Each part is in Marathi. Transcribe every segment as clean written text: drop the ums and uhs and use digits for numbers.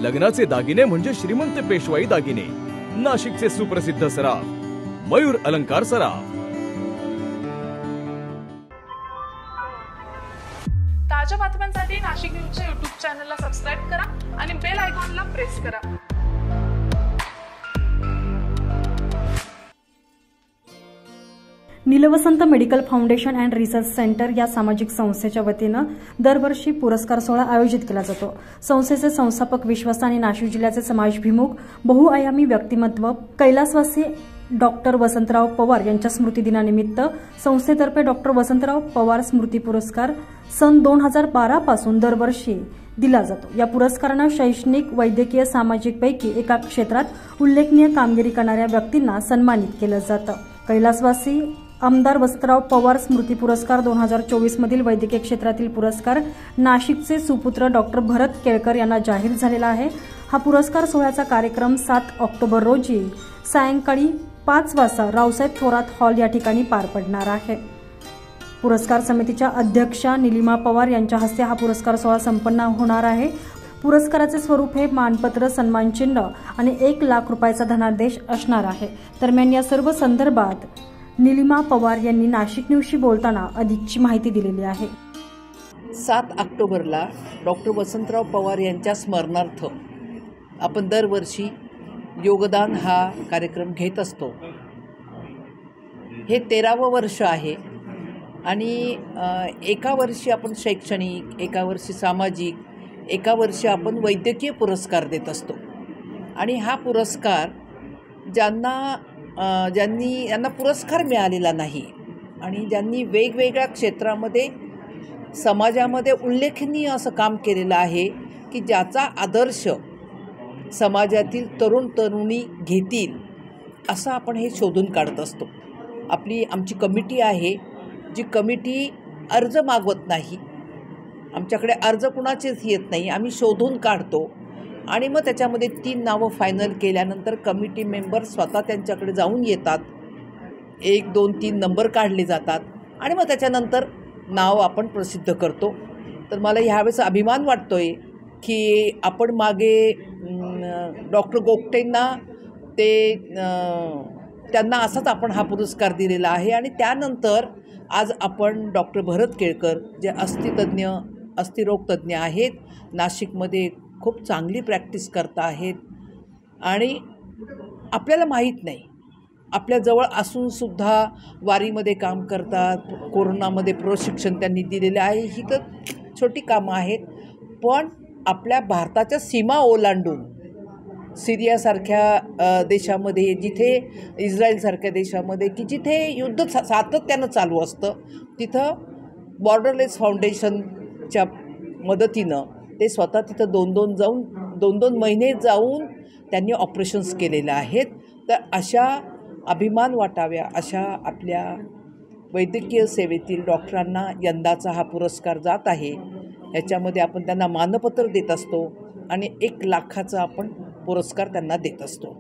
लग्नाचे दागिने म्हणजे श्रीमंत पेशवाई दागिने, नाशिकचे सुप्रसिद्ध सराफ मयूर अलंकार सराफ। ताज्या बातम्यांसाठी नाशिक न्यूजच्या YouTube चॅनलला सबस्क्राइब करा आणि बेल आयकॉनला प्रेस करा। Neelvasant medical foundation and research centre या सामाजिक संस्थेच्या वतीनं दरवर्षी पुरस्कार सोहळा आयोजित केला जातो। संस्थेचे संस्थापक विश्वास आणि नाशिक जिल्ह्याचे समाजभिमुख बहुआयामी व्यक्तिमत्व कैलासवासी डॉक्टर वसंतराव पवार यांच्या स्मृतिदिनानिमित्त संस्थेतर्फे डॉक्टर वसंतराव पवार स्मृती पुरस्कार सन 2012 पासून दरवर्षी दिला जातो। या पुरस्कारांना शैक्षणिक, वैद्यकीय, सामाजिक पैकी एका क्षेत्रात उल्लेखनीय कामगिरी करणाऱ्या व्यक्तींना सन्मानित केलं जातं। कैलासवासी आमदार वसंतराव पवार स्मृती पुरस्कार 2024 मधील वैद्यकीय क्षेत्रातील पुरस्कार नाशिकचे सुपुत्र डॉक्टर भरत केळकर यांना जाहीर झालेला आहे। हा पुरस्कार सोहळ्याचा कार्यक्रम 7 ऑक्टोबर रोजी सायंकाळी 5 वाजता रावसाहेब थोरात हॉल या ठिकाणी पार पडणार आहे। पुरस्कार समितीच्या अध्यक्षा निलिमा पवार यांच्या हस्ते हा पुरस्कार सोहळा संपन्न होणार आहे। पुरस्काराचे स्वरूप हे मानपत्र, सन्मानचिन्ह आणि 1 लाख रुपयाचा धनादेश असणार आहे। दरम्यान या सर्व संदर्भात निलिमा पवार यांनी नाशिक न्यूजशी बोलताना अधिकची माहिती दिलेली आहे। 7 ऑक्टोबरला डॉक्टर वसंतराव पवार यांच्या स्मरणार्थ आपण दरवर्षी योगदान हा कार्यक्रम घेत असतो। हे 13वे वर्ष आहे आणि एका वर्षी आपण शैक्षणिक, एका वर्षी सामाजिक, एका वर्षी आपण वैद्यकीय पुरस्कार देत असतो। आणि हा पुरस्कार ज्यांना पुरस्कार मिळालेला नाही आणि ज्यांनी वेगवेगळ्या क्षेत्रामध्ये समाजामध्ये उल्लेखनीय असं काम केलेलं आहे की ज्याचा आदर्श समाजातील तरुण तरुणी घेतील असं आपण हे शोधून काढत असतो। आमची कमिटी आहे, जी कमिटी अर्ज मागवत नाही, आमच्याकडे अर्ज कुणाचेच येत नाही, आम्ही शोधून काढतो आणि मग त्याच्यामध्ये 3 नावं फायनल केल्यानंतर कमिटी मेंबर स्वतः त्यांच्याकडे जाऊन येतात, 1, 2, 3 नंबर काढले जातात आणि मग त्याच्यानंतर नाव आपण प्रसिद्ध करतो। तर मला ह्यावेळेस अभिमान वाटतोय की आपण मागे डॉक्टर गोगटेंना त्यांना असाच आपण हा पुरस्कार दिलेला आहे आणि त्यानंतर आज आपण डॉक्टर भरत केळकर जे अस्थिरोगतज्ञ आहेत, नाशिकमध्ये खूप चांगली प्रॅक्टिस करता आहेत आणि आपल्याला माहीत नाही, आपल्याजवळ असूनसुद्धा वारीमध्ये काम करतात, कोरोनामध्ये प्रशिक्षण त्यांनी दिलेलं आहे। ही तर छोटी कामं आहेत, पण आपल्या भारताच्या सीमा ओलांडून सिरियासारख्या देशामध्ये, जिथे इस्रायलसारख्या देशामध्ये की जिथे युद्ध सातत्यानं चालू असतं, तिथं बॉर्डरलेस फाउंडेशनच्या मदतीनं ते स्वतः तिथं 2-2 महिने जाऊन त्यांनी ऑपरेशन्स केलेले आहेत। तर अशा अभिमान वाटाव्या अशा आपल्या वैद्यकीय सेवेतील डॉक्टरांना यंदाचा हा पुरस्कार जात आहे। याच्यामध्ये आपण त्यांना मानपत्र देत असतो आणि 1 लाखाचा आपण पुरस्कार त्यांना देत असतो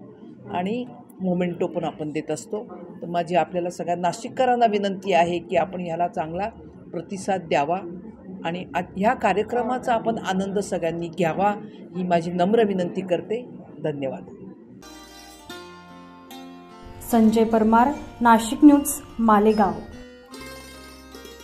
आणि मोमेंटो पण आपण देत असतो। तर माझी आपल्याला सगळ्या नाशिककरांना विनंती आहे की आपण ह्याला चांगला प्रतिसाद द्यावा आणि ह्या कार्यक्रमाचा आपण आनंद सगळ्यांनी घ्यावा, ही माझी नम्र विनंती करते। धन्यवाद। संजय परमार, नाशिक न्यूज, मालेगाव।